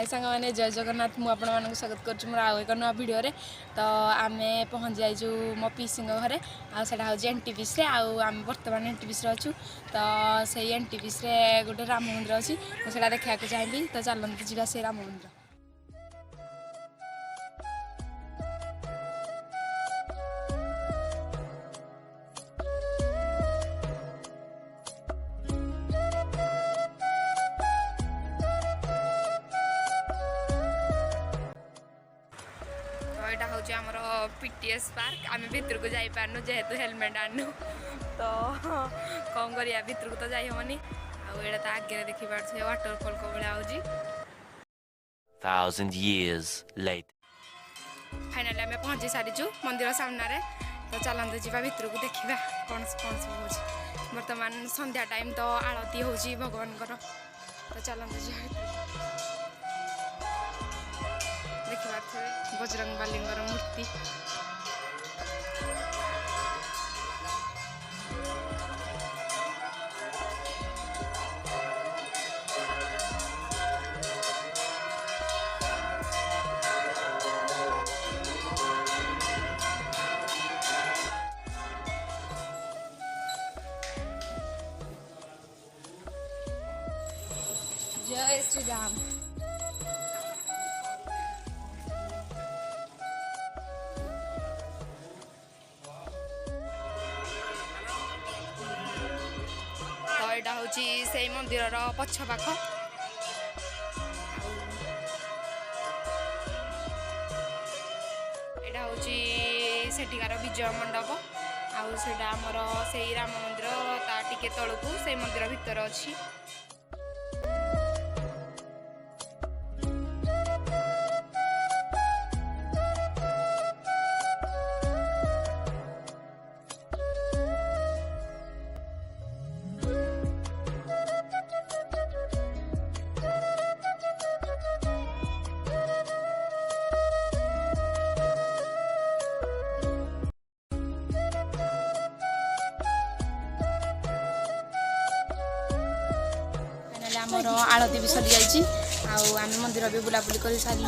हाय सांग मैंने जय जगन्नाथ मु आपण मानक स्वागत कर मोर आउ एक नुआ भिडियो तो आम पहुँच जाइजु मो पीसी घरे आटा हूँ एनटीपीसी आम बर्तमान एनटीपीसी अच्छु तो से एनटीपीसी गोटे राम मंदिर अच्छी मुझे देखा चाहिए तो चलते जावा से राम मंदिर। यहाँ हूँ आमर पीटीएस पार्क आम भितर को जाई पारनु जेहेतु हेलमेट आनु तो कौन करिया भितर को तो जाई हमनी आड़ा तो आगे देखी पारे वाटरफॉल को भाया होजी 1000 years later फाइनाली आम पहुँची सारीचु मंदिर सामने तो चलते जावा भितर को देखा कौन कौन सब हो बर्तमान संध्या टाइम तो आलती हो भगवान तो चलते जावा देखिए बजरंग बालींगर मूर्ति जय श्री राम। एटा हूँ से मंदिर पछ पाख एटा हूँ सेठिकार विजय मंडप आउटा आमर से राम मंदिर ता टिके तलू से मंदिर भितर अच्छी आमर आलती भी सरी जाइए आम मंदिर भी बुलाबुली कर सारू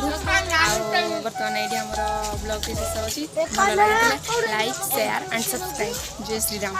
बर्तमान ये आमर ब्लॉग शेष अच्छी भल लगे लाइक शेयर एंड सब्सक्राइब। जय श्री राम।